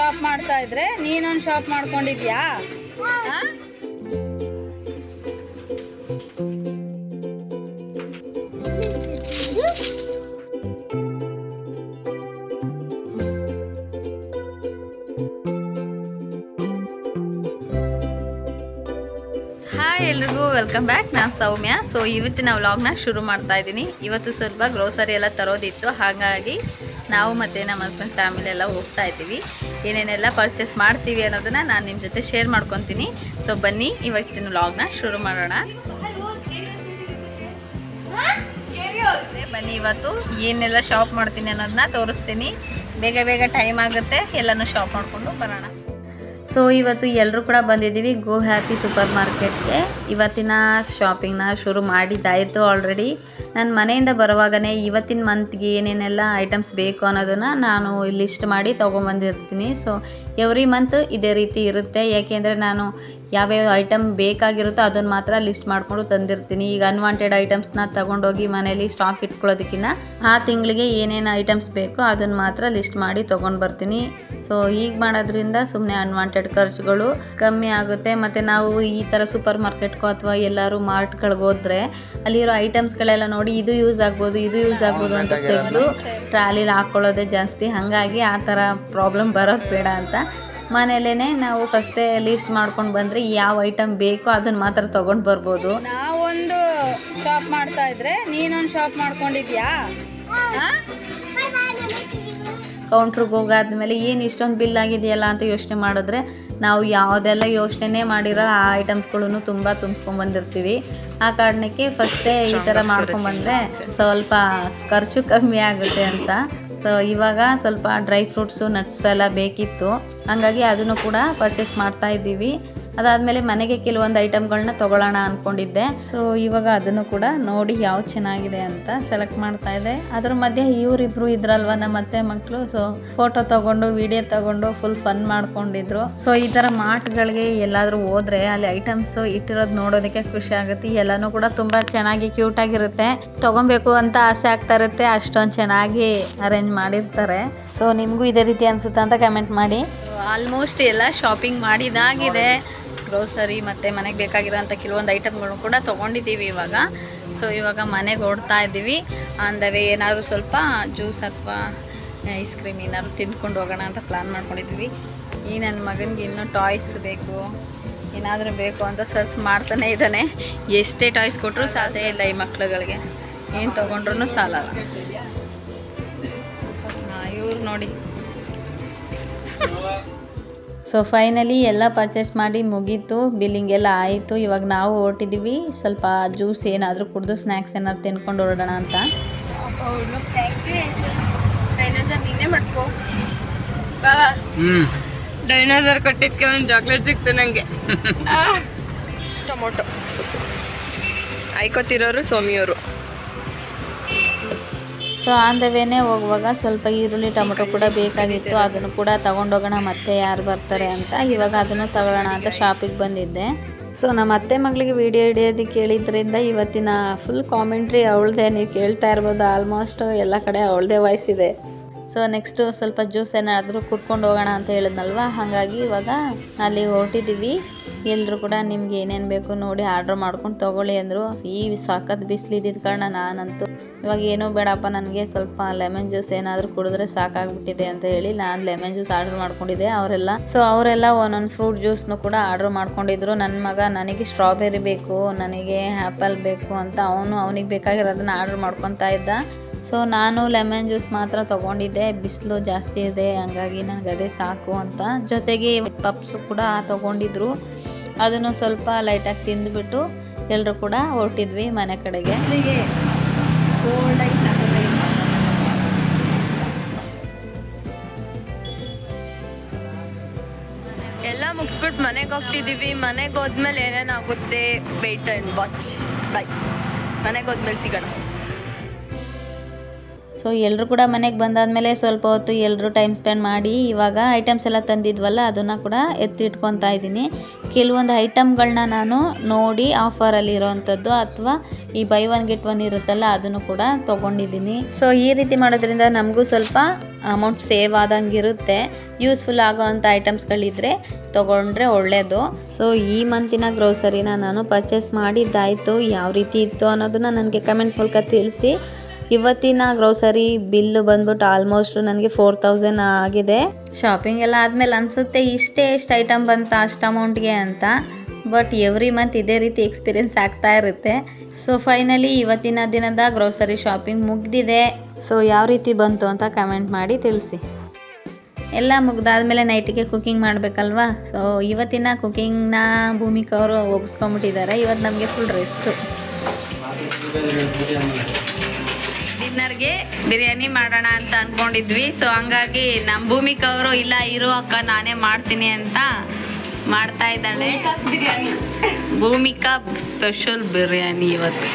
Shop ಮಾಡ್ತಾ ಇದ್ರೆ ನೀನೊಂದು ಶಾಪ್ ಮಾಡ್ಕೊಂಡಿದ್ಯಾ? ಹಾಯ್ ಎಲ್ರಿಗೂ ವೆಲ್ಕಮ್ ಬ್ಯಾಕ್. ನಾನು ಸೌಮ್ಯ. ಸೊ ಇವತ್ತಿನ ವ್ಲಾಗ್ನ ಶುರು ಮಾಡ್ತಾ ಇದ್ದೀನಿ. ಇವತ್ತು ಸ್ವಲ್ಪ ಗ್ರೋಸರಿ ಎಲ್ಲ ತರೋದಿತ್ತು, ಹಾಗಾಗಿ ನಾವು ಮತ್ತು ನಮ್ಮ ಹಸ್ಬೆಂಡ್ ಫ್ಯಾಮಿಲಿ ಎಲ್ಲ ಹೋಗ್ತಾ ಇದ್ದೀವಿ. ಏನೇನೆಲ್ಲ ಪರ್ಚೇಸ್ ಮಾಡ್ತೀವಿ ಅನ್ನೋದನ್ನು ನಾನು ನಿಮ್ಮ ಜೊತೆ ಶೇರ್ ಮಾಡ್ಕೊತೀನಿ. ಸೊ ಬನ್ನಿ ಇವತ್ತಿನ ವ್ಲಾಗ್ನ ಶುರು ಮಾಡೋಣ. ಬನ್ನಿ ಇವತ್ತು ಏನೆಲ್ಲ ಶಾಪ್ ಮಾಡ್ತೀನಿ ಅನ್ನೋದನ್ನ ತೋರಿಸ್ತೀನಿ. ಬೇಗ ಬೇಗ ಟೈಮ್ ಆಗುತ್ತೆ, ಎಲ್ಲನೂ ಶಾಪ್ ಮಾಡಿಕೊಂಡು ಬರೋಣ. ಸೊ ಇವತ್ತು ಎಲ್ಲರೂ ಕೂಡ ಬಂದಿದ್ದೀವಿ ಗೋ ಹ್ಯಾಪಿ ಸೂಪರ್ ಮಾರ್ಕೆಟ್ಗೆ. ಇವತ್ತಿನ ಶಾಪಿಂಗ್ನ ಶುರು ಮಾಡಿದ್ದಾಯಿತು ಆಲ್ರೆಡಿ. ನನ್ನ ಮನೆಯಿಂದ ಬರುವಾಗಲೇ ಇವತ್ತಿನ ಮಂತ್ಗೆ ಏನೇನೆಲ್ಲ ಐಟಮ್ಸ್ ಬೇಕು ಅನ್ನೋದನ್ನು ನಾನು ಲಿಸ್ಟ್ ಮಾಡಿ ತೊಗೊಂಬಂದಿರ್ತೀನಿ. ಸೊ ಎವ್ರಿ ಮಂತ್ ಇದೇ ರೀತಿ ಇರುತ್ತೆ, ಯಾಕೆಂದರೆ ನಾನು ಯಾವ್ಯಾವ ಐಟಮ್ ಬೇಕಾಗಿರುತ್ತೋ ಅದನ್ನು ಮಾತ್ರ ಲಿಸ್ಟ್ ಮಾಡಿಕೊಂಡು ತಂದಿರ್ತೀನಿ. ಈಗ ಅನ್ವಾಂಟೆಡ್ ಐಟಮ್ಸ್ನ ತೊಗೊಂಡೋಗಿ ಮನೇಲಿ ಸ್ಟಾಕ್ ಇಟ್ಕೊಳ್ಳೋದಕ್ಕಿಂತ ಆ ತಿಂಗಳಿಗೆ ಏನೇನು ಐಟಮ್ಸ್ ಬೇಕೋ ಅದನ್ನು ಮಾತ್ರ ಲಿಸ್ಟ್ ಮಾಡಿ ತೊಗೊಂಡು ಬರ್ತೀನಿ. ಸೊ ಈಗ ಮಾಡೋದ್ರಿಂದ ಸುಮ್ಮನೆ ಅನ್ವಾಂಟೆಡ್ ಖರ್ಚುಗಳು ಕಮ್ಮಿ ಆಗುತ್ತೆ. ಮತ್ತು ನಾವು ಈ ಥರ ಸೂಪರ್ ಮಾರ್ಕೆಟ್ಗೋ ಅಥವಾ ಎಲ್ಲರೂ ಮಾರ್ಟ್ಗಳಿಗೆ ಹೋದರೆ ಅಲ್ಲಿರೋ ಐಟಮ್ಸ್ಗಳೆಲ್ಲ ನೋಡಿ ಇದು ಯೂಸ್ ಆಗ್ಬೋದು ಅಂತ ತೆಗೆದು ಟ್ರಾಲಿಲಿ ಹಾಕ್ಕೊಳ್ಳೋದೇ ಜಾಸ್ತಿ. ಹಾಗಾಗಿ ಆ ಥರ ಪ್ರಾಬ್ಲಮ್ ಬರೋದು ಬೇಡ ಅಂತ ಮನೇಲೇ ನಾವು ಫಸ್ಟೇ ಲೀಸ್ಟ್ ಮಾಡ್ಕೊಂಡು ಬಂದರೆ ಯಾವ ಐಟಮ್ ಬೇಕೋ ಅದನ್ನು ಮಾತ್ರ ತೊಗೊಂಡು ಬರ್ಬೋದು. ನಾವೊಂದು ಶಾಪ್ ಮಾಡ್ತಾ ಇದ್ರೆ ನೀನೊಂದು ಶಾಪ್ ಮಾಡ್ಕೊಂಡಿದ್ಯಾ? ಕೌಂಟ್ರಿಗೆ ಹೋಗಾದ್ಮೇಲೆ ಏನು ಇಷ್ಟೊಂದು ಬಿಲ್ ಆಗಿದೆಯಲ್ಲ ಅಂತ ಯೋಚನೆ ಮಾಡಿದ್ರೆ ನಾವು ಯಾವುದೆಲ್ಲ ಯೋಚನೆ ಮಾಡಿರೋ ಆ ಐಟಮ್ಸ್ಗಳನ್ನು ತುಂಬ ತುಂಬಿಸ್ಕೊಂಡ್ಬಂದಿರ್ತೀವಿ. ಆ ಕಾರಣಕ್ಕೆ ಫಸ್ಟೇ ಈ ಥರ ಮಾಡ್ಕೊಂಡ್ಬಂದರೆ ಸ್ವಲ್ಪ ಖರ್ಚು ಕಮ್ಮಿ ಆಗುತ್ತೆ ಅಂತ. ಸೊ ಇವಾಗ ಸ್ವಲ್ಪ ಡ್ರೈ ಫ್ರೂಟ್ಸು ನಟ್ಸ್ ಎಲ್ಲ ಬೇಕಿತ್ತು, ಹಾಗಾಗಿ ಅದನ್ನು ಕೂಡ ಪರ್ಚೇಸ್ ಮಾಡ್ತಾ ಇದ್ದೀವಿ. ಅದಾದಮೇಲೆ ಮನೆಗೆ ಕೆಲವೊಂದು ಐಟಮ್ಗಳನ್ನ ತೊಗೊಳ್ಳೋಣ ಅಂದ್ಕೊಂಡಿದ್ದೆ. ಸೊ ಇವಾಗ ಅದನ್ನು ಕೂಡ ನೋಡಿ ಯಾವ್ದು ಚೆನ್ನಾಗಿದೆ ಅಂತ ಸೆಲೆಕ್ಟ್ ಮಾಡ್ತಾ ಇದ್ದೆ. ಅದ್ರ ಮಧ್ಯೆ ಇವರಿಬ್ರು ಇದ್ರಲ್ವ ನಮ್ಮ ಅತ್ತೆ ಮಕ್ಕಳು. ಸೊ ಫೋಟೋ ತೊಗೊಂಡು ವಿಡಿಯೋ ತೊಗೊಂಡು ಫುಲ್ ಫನ್ ಮಾಡ್ಕೊಂಡಿದ್ರು. ಸೊ ಈ ಥರ ಮಾರ್ಟ್ಗಳಿಗೆ ಎಲ್ಲಾದರೂ ಹೋದ್ರೆ ಅಲ್ಲಿ ಐಟಮ್ಸು ಇಟ್ಟಿರೋದು ನೋಡೋದಕ್ಕೆ ಖುಷಿ ಆಗುತ್ತೆ. ಎಲ್ಲನೂ ಕೂಡ ತುಂಬ ಚೆನ್ನಾಗಿ ಕ್ಯೂಟಾಗಿರುತ್ತೆ, ತೊಗೊಬೇಕು ಅಂತ ಆಸೆ ಆಗ್ತಾ ಇರುತ್ತೆ. ಅಷ್ಟೊಂದು ಚೆನ್ನಾಗಿ ಅರೇಂಜ್ ಮಾಡಿರ್ತಾರೆ. ಸೊ ನಿಮಗೂ ಇದೇ ರೀತಿ ಅನಿಸುತ್ತೆ ಅಂತ ಕಮೆಂಟ್ ಮಾಡಿ. ಆಲ್ಮೋಸ್ಟ್ ಎಲ್ಲ ಶಾಪಿಂಗ್ ಮಾಡಿದಾಗಿದೆ. ಗ್ರೋಸರಿ ಮತ್ತು ಮನೆಗೆ ಬೇಕಾಗಿರೋಂಥ ಕೆಲವೊಂದು ಐಟಮ್ಗಳು ಕೂಡ ತೊಗೊಂಡಿದ್ದೀವಿ ಇವಾಗ. ಸೊ ಇವಾಗ ಮನೆಗೆ ಓಡ್ತಾ ಇದ್ದೀವಿ. ಅಂದವೇ ಏನಾದರೂ ಸ್ವಲ್ಪ ಜ್ಯೂಸ್ ಅಥವಾ ಐಸ್ ಕ್ರೀಮ್ ಏನಾದ್ರು ತಿಂದ್ಕೊಂಡು ಹೋಗೋಣ ಅಂತ ಪ್ಲ್ಯಾನ್ ಮಾಡ್ಕೊಂಡಿದ್ವಿ. ಈ ನನ್ನ ಮಗನಿಗೆ ಇನ್ನೂ ಟಾಯ್ಸ್ ಬೇಕು, ಏನಾದರೂ ಬೇಕು ಅಂತ ಸರ್ಚ್ ಮಾಡ್ತಾನೆ ಇದ್ದಾನೆ. ಎಷ್ಟೇ ಟಾಯ್ಸ್ ಕೊಟ್ಟರು ಸಾಧ್ಯ ಇಲ್ಲ ಈ ಮಕ್ಳುಗಳಿಗೆ, ಏನು ತೊಗೊಂಡ್ರೂ ಸಾಲಲ್ಲ. ಇವ್ರು ನೋಡಿ. ಸೊ ಫೈನಲಿ ಎಲ್ಲ ಪರ್ಚೇಸ್ ಮಾಡಿ ಮುಗೀತು, ಬಿಲ್ಲಿಂಗ್ ಎಲ್ಲ ಆಯಿತು. ಇವಾಗ ನಾವು ಹೊರಟಿದ್ದೀವಿ. ಸ್ವಲ್ಪ ಜ್ಯೂಸ್ ಏನಾದರೂ ಕುಡಿದು ಸ್ನ್ಯಾಕ್ಸ್ ಏನಾದ್ರು ತಿನ್ಕೊಂಡು ಹೊರಡೋಣ ಅಂತ. ನೀನೇ ಮಾಡ್ಕೋ. ಡೈನೋಸರ್ ಕೊಟ್ಟಿದ್ದಕ್ಕೆ ಒಂದು ಚಾಕ್ಲೇಟ್ ಸಿಕ್ತು ನನಗೆ. ಟೊಮೊಟೊ ಆಯ್ಕೋತಿರೋರು ಸೋಮಿಯವರು. ಸೊ ಆನ್ ದ ವೇನೇ ಹೋಗುವಾಗ ಸ್ವಲ್ಪ ಈರುಳ್ಳಿ ಟೊಮೊಟೊ ಕೂಡ ಬೇಕಾಗಿತ್ತು, ಅದನ್ನು ಕೂಡ ತೊಗೊಂಡೋಗೋಣ ಮತ್ತೆ ಯಾರು ಬರ್ತಾರೆ ಅಂತ. ಇವಾಗ ಅದನ್ನು ತಗೊಳ್ಳೋಣ ಅಂತ ಶಾಪಿಗೆ ಬಂದಿದ್ದೆ. ಸೊ ನಮ್ಮ ಅತ್ತೆ ಮಗಳಿಗೆ ವಿಡಿಯೋ ಹಿಡಿಯೋದಕ್ಕೆ ಹೇಳಿದ್ರಿಂದ ಇವತ್ತಿನ ಫುಲ್ ಕಾಮೆಂಟ್ರಿ ಅವಳದೇ. ನೀವು ಕೇಳ್ತಾ ಇರ್ಬೋದು, ಆಲ್ಮೋಸ್ಟ್ ಎಲ್ಲ ಕಡೆ ಅವಳದೇ ವಾಯ್ಸ್ ಇದೆ. ಸೊ ನೆಕ್ಸ್ಟು ಸ್ವಲ್ಪ ಜ್ಯೂಸ್ ಏನಾದರೂ ಕುಡ್ಕೊಂಡು ಹೋಗೋಣ ಅಂತ ಹೇಳಿದ್ನಲ್ವ, ಹಾಗಾಗಿ ಇವಾಗ ಅಲ್ಲಿ ಹೊರಟಿದ್ದೀವಿ. ಎಲ್ಲರೂ ಕೂಡ ನಿಮ್ಗೆ ಏನೇನು ಬೇಕು ನೋಡಿ ಆರ್ಡ್ರ್ ಮಾಡ್ಕೊಂಡು ತೊಗೊಳ್ಳಿ ಅಂದರು. ಈ ಸಖತ್ ಬಿಸಿಲಿದ್ದಿದ್ದ ಕಾರಣ ನಾನಂತೂ ಇವಾಗ ಏನೂ ಬೇಡಪ್ಪ, ನನಗೆ ಸ್ವಲ್ಪ ಲೆಮನ್ ಜ್ಯೂಸ್ ಏನಾದರೂ ಕುಡಿದ್ರೆ ಸಾಕಾಗ್ಬಿಟ್ಟಿದೆ ಅಂತ ಹೇಳಿ ನಾನು ಲೆಮನ್ ಜ್ಯೂಸ್ ಆರ್ಡ್ರ್ ಮಾಡ್ಕೊಂಡಿದ್ದೆ. ಅವರೆಲ್ಲ ಒಂದೊಂದು ಫ್ರೂಟ್ ಜ್ಯೂಸ್ನು ಕೂಡ ಆರ್ಡ್ರ್ ಮಾಡ್ಕೊಂಡಿದ್ರು. ನನ್ನ ಮಗ ನನಗೆ ಸ್ಟ್ರಾಬೆರಿ ಬೇಕು, ನನಗೆ ಆ್ಯಪಲ್ ಬೇಕು ಅಂತ ಅವನಿಗೆ ಬೇಕಾಗಿರೋದನ್ನ ಆರ್ಡ್ರ್ ಮಾಡ್ಕೊತಾ ಇದ್ದ. ಸೊ ನಾನು ಲೆಮನ್ ಜ್ಯೂಸ್ ಮಾತ್ರ ತೊಗೊಂಡಿದ್ದೆ. ಬಿಸಿಲು ಜಾಸ್ತಿ ಇದೆ, ಹಂಗಾಗಿ ನನಗೆ ಅದೇ ಸಾಕು ಅಂತ. ಜೊತೆಗೆ ಪಪ್ಸು ಕೂಡ ತೊಗೊಂಡಿದ್ರು, ಅದನ್ನು ಸ್ವಲ್ಪ ಲೈಟಾಗಿ ತಿಂದುಬಿಟ್ಟು ಎಲ್ಲರೂ ಕೂಡ ಹೊರಟಿದ್ವಿ ಮನೆ ಕಡೆಗೆ. ಬಿಸಿಲಿಗೆ ಕೋಲ್ಡಾಗಿ ಸಾಕಾಗಿದೆ. ಎಲ್ಲ ಮುಗಿಸ್ಬಿಟ್ಟು ಮನೆಗೆ ಹೋಗ್ತಿದ್ದೀವಿ. ಮನೆಗೆ ಹೋದ್ಮೇಲೆ ಏನೇನಾಗುತ್ತೆ ವೇಟ್ ಆ್ಯಂಡ್ ವಾಚ್. ಬಾಯ್. ಮನೆಗೆ ಹೋದ್ಮೇಲೆ ಸಿಗೋಣ. ಸೊ ಎಲ್ಲರೂ ಕೂಡ ಮನೆಗೆ ಬಂದಾದಮೇಲೆ ಸ್ವಲ್ಪ ಹೊತ್ತು ಎಲ್ಲರೂ ಟೈಮ್ ಸ್ಪೆಂಡ್ ಮಾಡಿ ಇವಾಗ ಐಟಮ್ಸ್ ಎಲ್ಲ ತಂದಿದ್ವಲ್ಲ ಅದನ್ನು ಕೂಡ ಎತ್ತಿಟ್ಕೊತಾ ಇದ್ದೀನಿ. ಕೆಲವೊಂದು ಐಟಮ್ಗಳನ್ನ ನಾನು ನೋಡಿ ಆಫರಲ್ಲಿ ಇರೋವಂಥದ್ದು ಅಥವಾ ಈ ಬೈ ಒನ್ ಗೆಟ್ ಒನ್ ಇರುತ್ತಲ್ಲ ಅದನ್ನು ಕೂಡ ತೊಗೊಂಡಿದ್ದೀನಿ. ಸೊ ಈ ರೀತಿ ಮಾಡೋದ್ರಿಂದ ನಮಗೂ ಸ್ವಲ್ಪ ಅಮೌಂಟ್ ಸೇವ್ ಆದಂಗಿರುತ್ತೆ. ಯೂಸ್ಫುಲ್ ಆಗೋವಂಥ ಐಟಮ್ಸ್ಗಳಿದ್ರೆ ತೊಗೊಂಡ್ರೆ ಒಳ್ಳೆಯದು. ಸೊ ಈ ಮಂತಿನ ಗ್ರೋಸರಿನ ನಾನು ಪರ್ಚೇಸ್ ಮಾಡಿದ್ದಾಯಿತು. ಯಾವ ರೀತಿ ಇತ್ತು ಅನ್ನೋದನ್ನು ನನಗೆ ಕಮೆಂಟ್ ಮೂಲಕ ತಿಳಿಸಿ. ಇವತ್ತಿನ ಗ್ರೋಸರಿ ಬಿಲ್ಲು ಬಂದ್ಬಿಟ್ಟು ಆಲ್ಮೋಸ್ಟ್ ನನಗೆ 4000 ಆಗಿದೆ. ಶಾಪಿಂಗ್ ಎಲ್ಲ ಆದಮೇಲೆ ಅನಿಸುತ್ತೆ ಎಷ್ಟು ಐಟಮ್ ಬಂತ ಅಷ್ಟು ಅಮೌಂಟ್ಗೆ ಅಂತ. ಬಟ್ ಎವ್ರಿ ಮಂತ್ ಇದೇ ರೀತಿ ಎಕ್ಸ್ಪೀರಿಯೆನ್ಸ್ ಆಗ್ತಾ ಇರುತ್ತೆ. ಸೊ ಫೈನಲಿ ಇವತ್ತಿನ ದಿನದ ಗ್ರೋಸರಿ ಶಾಪಿಂಗ್ ಮುಗಿದಿದೆ. ಸೊ ಯಾವ ರೀತಿ ಬಂತು ಅಂತ ಕಮೆಂಟ್ ಮಾಡಿ ತಿಳಿಸಿ. ಎಲ್ಲ ಮುಗ್ದಾದ್ಮೇಲೆ ನೈಟಿಗೆ ಕುಕ್ಕಿಂಗ್ ಮಾಡಬೇಕಲ್ವಾ. ಸೊ ಇವತ್ತಿನ ಕುಕ್ಕಿಂಗ್ನ ಭೂಮಿಕಾ ಅವರು ಒಪ್ಪಿಸ್ಕೊಂಬಿಟ್ಟಿದ್ದಾರೆ. ಇವತ್ತು ನಮಗೆ ಫುಲ್ ರೆಸ್ಟು. ಡಿನ್ನರ್ಗೆ ಬಿರಿಯಾನಿ ಮಾಡೋಣ ಅಂತ ಅಂದ್ಕೊಂಡಿದ್ವಿ. ಸೊ ಹಂಗಾಗಿ ನಮ್ಮ ಭೂಮಿಕಾ ಅವರು ಇಲ್ಲ ಇರೋ ಅಕ್ಕ ನಾನೇ ಮಾಡ್ತೀನಿ ಅಂತ ಮಾಡ್ತಾ ಇದ್ದಾಳೆ. ಭೂಮಿಕಾ ಸ್ಪೆಷಲ್ ಬಿರಿಯಾನಿ ಇವತ್ತು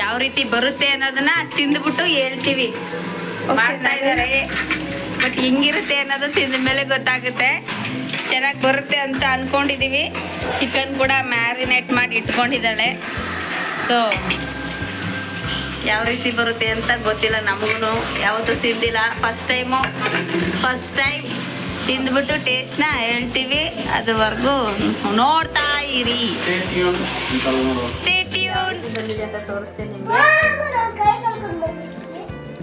ಯಾವ ರೀತಿ ಬರುತ್ತೆ ಅನ್ನೋದನ್ನ ತಿಂದ್ಬಿಟ್ಟು ಹೇಳ್ತೀವಿ. ಮಾಡ್ತಾ ಇದ್ದಾರೆ ಬಟ್ ಹೆಂಗಿರುತ್ತೆ ಅನ್ನೋದು ತಿಂದ ಮೇಲೆ ಗೊತ್ತಾಗುತ್ತೆ. ಚೆನ್ನಾಗಿ ಬರುತ್ತೆ ಅಂತ ಅಂದ್ಕೊಂಡಿದ್ದೀವಿ. ಚಿಕನ್ ಕೂಡ ಮ್ಯಾರಿನೇಟ್ ಮಾಡಿ ಇಟ್ಕೊಂಡಿದ್ದಾಳೆ. ಸೊ ಯಾವ ರೀತಿ ಬರುತ್ತೆ ಅಂತ ಗೊತ್ತಿಲ್ಲ, ನಮಗೂ ಯಾವತ್ತೂ ತಿಂದಿಲ್ಲ. ಫಸ್ಟ್ ಟೈಮ್ ತಿಂದ್ಬಿಟ್ಟು ಟೇಸ್ಟ್ನ ಹೇಳ್ತೀವಿ. ಅದುವರೆಗೂ ನೋಡ್ತಾ ಇರಿ. Stay tune. ಬಂದಿದೆ ಅಂತ ತೋರಿಸ್ತೀನಿ ನಿಮಗೆ.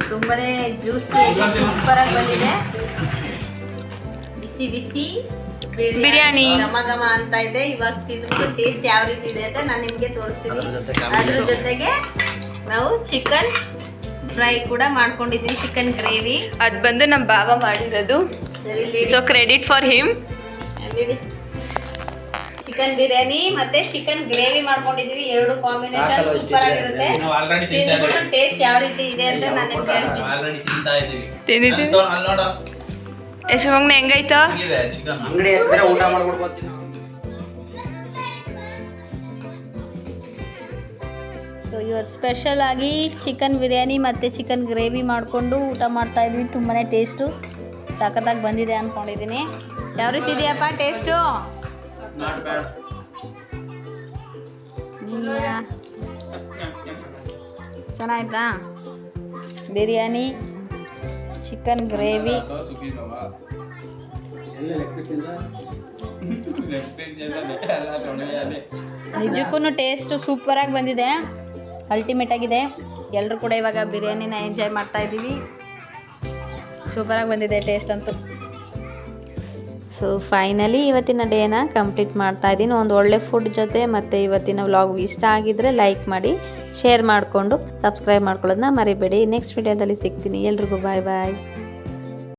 ತುಂಬಾನೇ ಜ್ಯೂಸಿ ಸೂಪರಾಗಿ ಬಂದಿದೆ. ಬಿಸಿ ಬಿಸಿ ಬಿರಿಯಾನಿ ಘಮ ಘಮ ಅಂತ ಇದೆ. ಇವಾಗ ತಿಂದ್ಬಿಟ್ಟು ಟೇಸ್ಟ್ ಯಾವ ರೀತಿ ಇದೆ ಅಂತ ನಾನು ನಿಮಗೆ ತೋರಿಸ್ತೀನಿ. ಅದ್ರ ಜೊತೆಗೆ ನಾವು ಚಿಕನ್ ಫ್ರೈ ಕೂಡ ಮಾಡ್ಕೊಂಡಿದ್ದೀವಿ. ಚಿಕನ್ ಗ್ರೇವಿ ಅದು ಬಂದು ನಮ್ಮ ಬಾವ ಮಾಡಿರೋದು. So credit for him. Chicken biryani ಮತ್ತೆ ಚಿಕನ್ ಗ್ರೇವಿ ಮಾಡ್ಕೊಂಡಿದೀವಿ. ಎರಡು ಕಾಂಬಿನೇಷನ್ ಸೂಪರ್ ಆಗಿರುತ್ತೆ. ತಿಂದ್ಬಿಟ್ಟು ಟೇಸ್ಟ್ ಯಾವ ರೀತಿ ಇದೆ ಅಂತ ನಾನು ನಿಮ್ಗೆ ಹೇಳ್ತೀನಿ. ಯಶವಂಗ್ನ ಹೆಂಗೈತೋ? ಸೊ ಇವತ್ತು ಸ್ಪೆಷಲ್ ಆಗಿ ಚಿಕನ್ ಬಿರಿಯಾನಿ ಮತ್ತು ಚಿಕನ್ ಗ್ರೇವಿ ಮಾಡಿಕೊಂಡು ಊಟ ಮಾಡ್ತಾ ಇದ್ವಿ. ತುಂಬಾ ಟೇಸ್ಟು ಸಖತ್ತಾಗಿ ಬಂದಿದೆ ಅಂದ್ಕೊಂಡಿದ್ದೀನಿ. ಯಾವ ರೀತಿ ಇದೆಯಪ್ಪ ಟೇಸ್ಟು? ಚೆನ್ನಾಯ್ತಾ? ಬಿರಿಯಾನಿ, ಚಿಕನ್ ಗ್ರೇವಿ, ನಿಜಕ್ಕೂ ಟೇಸ್ಟು ಸೂಪರಾಗಿ ಬಂದಿದೆ. ಅಲ್ಟಿಮೇಟ್ ಆಗಿದೆ. ಎಲ್ಲರೂ ಕೂಡ ಇವಾಗ ಬಿರಿಯಾನಿನ ಎಂಜಾಯ್ ಮಾಡ್ತಾ ಇದ್ದೀವಿ. ಸೂಪರಾಗಿ ಬಂದಿದೆ ಟೇಸ್ಟ್ ಅಂತೂ. ಸೊ ಫೈನಲಿ ಇವತ್ತಿನ ಡೇನ ಕಂಪ್ಲೀಟ್ ಮಾಡ್ತಾ ಇದ್ದೀನಿ ಒಂದು ಒಳ್ಳೆ ಫುಡ್ ಜೊತೆ. ಮತ್ತು ಇವತ್ತಿನ ವ್ಲಾಗ್ ಇಷ್ಟ ಆಗಿದ್ದರೆ ಲೈಕ್ ಮಾಡಿ, ಶೇರ್ ಮಾಡಿಕೊಂಡು ಸಬ್ಸ್ಕ್ರೈಬ್ ಮಾಡ್ಕೊಳ್ಳೋದನ್ನ ಮರಿಬೇಡಿ. ನೆಕ್ಸ್ಟ್ ವಿಡಿಯೋದಲ್ಲಿ ಸಿಗ್ತೀನಿ. ಎಲ್ರಿಗೂ ಬಾಯ್ ಬಾಯ್.